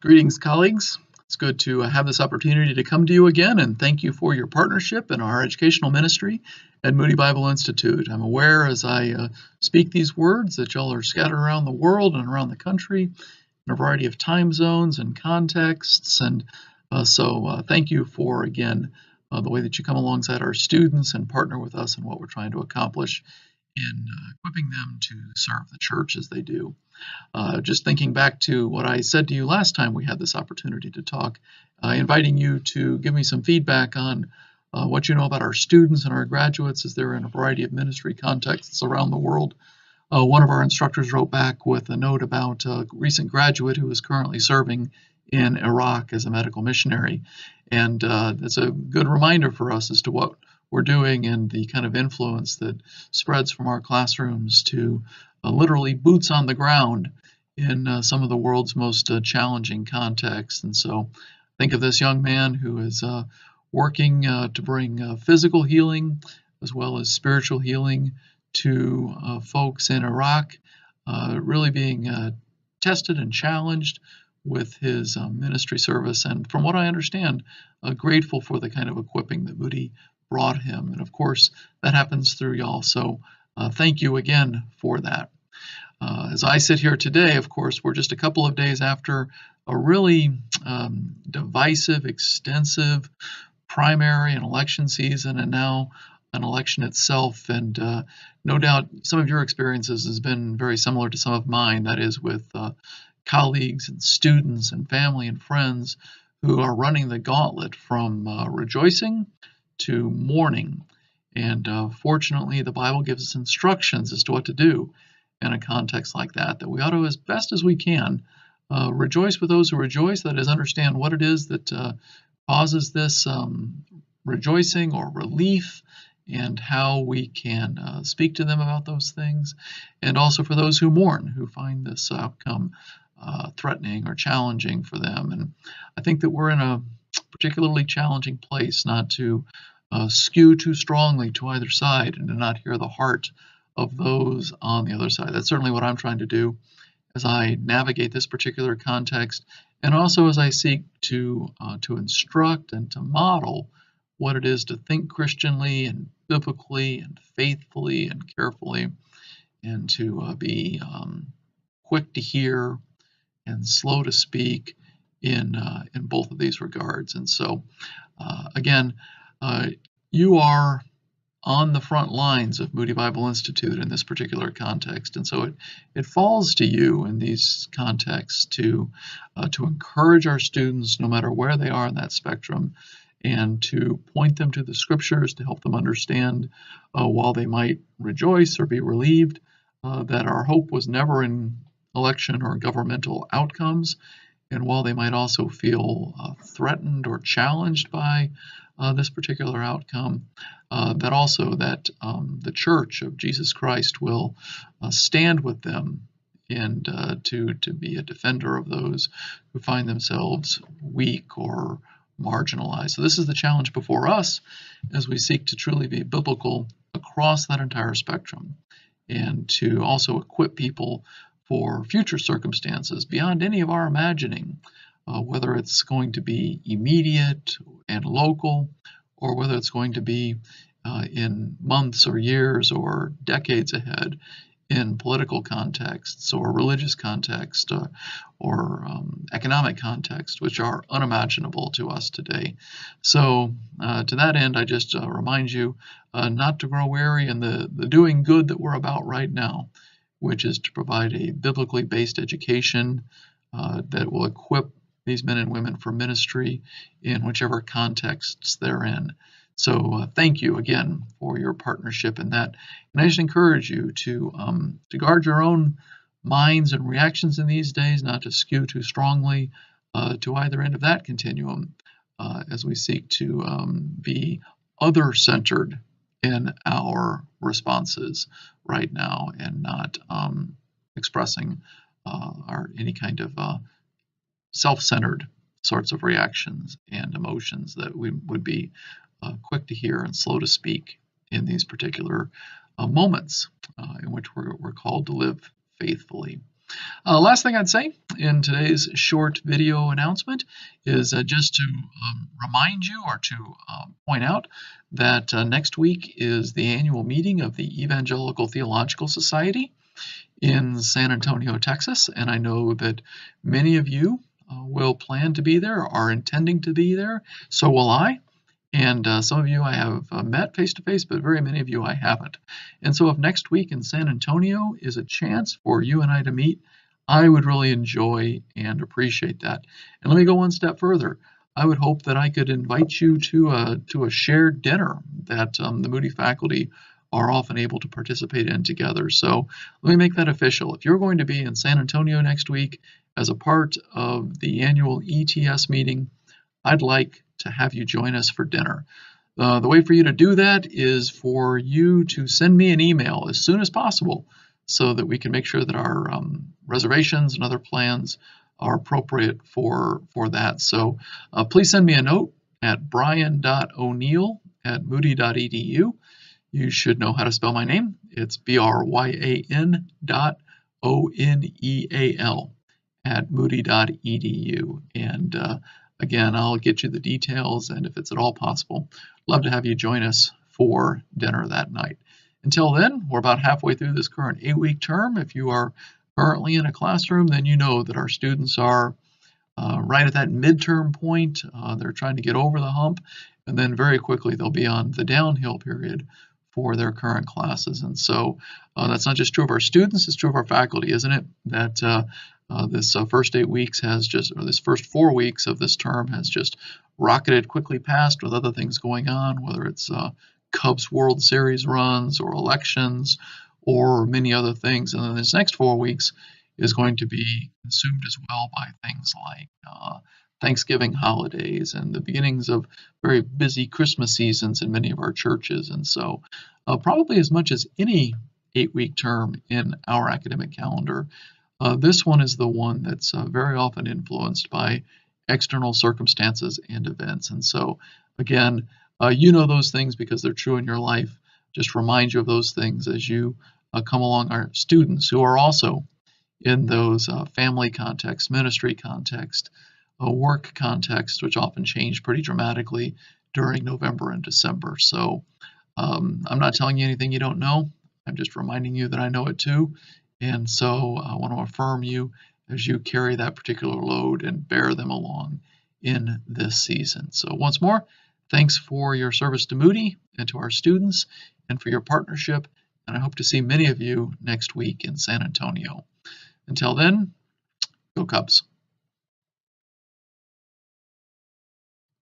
Greetings, colleagues. It's good to have this opportunity to come to you again, and thank you for your partnership in our educational ministry at Moody Bible Institute. I'm aware as I speak these words that y'all are scattered around the world and around the country in a variety of time zones and contexts, and so thank you for, again, the way that you come alongside our students and partner with us in what we're trying to accomplish in equipping them to serve the church as they do. Just thinking back to what I said to you last time we had this opportunity to talk, inviting you to give me some feedback on what you know about our students and our graduates as they're in a variety of ministry contexts around the world. One of our instructors wrote back with a note about a recent graduate who is currently serving in Iraq as a medical missionary. And it's a good reminder for us as to what we're doing and the kind of influence that spreads from our classrooms to literally boots on the ground in some of the world's most challenging contexts. And so think of this young man who is working to bring physical healing as well as spiritual healing to folks in Iraq, really being tested and challenged with his ministry service. And from what I understand, grateful for the kind of equipping that Moody brought him. And of course, that happens through y'all. So thank you again for that. As I sit here today, of course, we're just a couple of days after a really divisive, extensive primary and election season, and now an election itself. And no doubt some of your experiences has been very similar to some of mine, that is with colleagues and students and family and friends who are running the gauntlet from rejoicing to mourning. And fortunately, the Bible gives us instructions as to what to do in a context like that we ought to, as best as we can, rejoice with those who rejoice, that is, understand what it is that causes this rejoicing or relief, and how we can speak to them about those things, and also for those who mourn, who find this outcome threatening or challenging for them. And I think that we're in a particularly challenging place not to skew too strongly to either side and to not hear the heart of those on the other side. That's certainly what I'm trying to do as I navigate this particular context, and also as I seek to instruct and to model what it is to think Christianly and biblically and faithfully and carefully, and to be quick to hear and slow to speak in both of these regards. And so, again, you are on the front lines of Moody Bible Institute in this particular context, and so it falls to you in these contexts to encourage our students, no matter where they are in that spectrum, and to point them to the Scriptures to help them understand, while they might rejoice or be relieved, that our hope was never in election or governmental outcomes, and while they might also feel threatened or challenged by this particular outcome, that also that the Church of Jesus Christ will stand with them and to be a defender of those who find themselves weak or marginalized. So this is the challenge before us as we seek to truly be biblical across that entire spectrum, and to also equip people for future circumstances beyond any of our imagining, whether it's going to be immediate and local, or whether it's going to be in months or years or decades ahead in political contexts or religious context or economic context, which are unimaginable to us today. So to that end, I just remind you not to grow weary in the doing good that we're about right now, which is to provide a biblically based education that will equip these men and women for ministry in whichever contexts they're in. So thank you again for your partnership in that. And I just encourage you to guard your own minds and reactions in these days, not to skew too strongly to either end of that continuum as we seek to be other-centered in our responses right now, and not expressing any kind of self-centered sorts of reactions and emotions that we would be quick to hear and slow to speak in these particular moments in which we're called to live faithfully. Last thing I'd say in today's short video announcement is just to remind you or to point out that next week is the annual meeting of the Evangelical Theological Society in San Antonio, Texas, and I know that many of you will plan to be there, are intending to be there. So will I. And some of you I have met face to face, but very many of you I haven't. And so if next week in San Antonio is a chance for you and I to meet, I would really enjoy and appreciate that. And let me go one step further. I would hope that I could invite you to a shared dinner that the Moody faculty are often able to participate in together. So let me make that official. If you're going to be in San Antonio next week as a part of the annual ETS meeting, I'd like to have you join us for dinner. The way for you to do that is for you to send me an email as soon as possible so that we can make sure that our reservations and other plans are appropriate for that. So please send me a note at brian.o'neill@moody.edu. You should know how to spell my name. It's bryan.o'neal@moody.edu. And again, I'll get you the details, and if it's at all possible, love to have you join us for dinner that night. Until then, we're about halfway through this current 8-week term. If you are currently in a classroom, then you know that our students are right at that midterm point. They're trying to get over the hump, and then very quickly they'll be on the downhill period for their current classes. And so that's not just true of our students, it's true of our faculty, isn't it? That this first 8 weeks has just, or this first 4 weeks of this term has just rocketed quickly past with other things going on, whether it's Cubs World Series runs or elections or many other things. And then this next 4 weeks is going to be consumed as well by things like Thanksgiving holidays and the beginnings of very busy Christmas seasons in many of our churches. And so probably as much as any 8-week term in our academic calendar, this one is the one that's very often influenced by external circumstances and events. And so again, you know those things because they're true in your life. Just remind you of those things as you come along. Our students who are also in those family context, ministry context, work context, which often change pretty dramatically during November and December. So I'm not telling you anything you don't know. I'm just reminding you that I know it too. And so I want to affirm you as you carry that particular load and bear them along in this season. So once more, thanks for your service to Moody and to our students and for your partnership. And I hope to see many of you next week in San Antonio. Until then, go Cubs.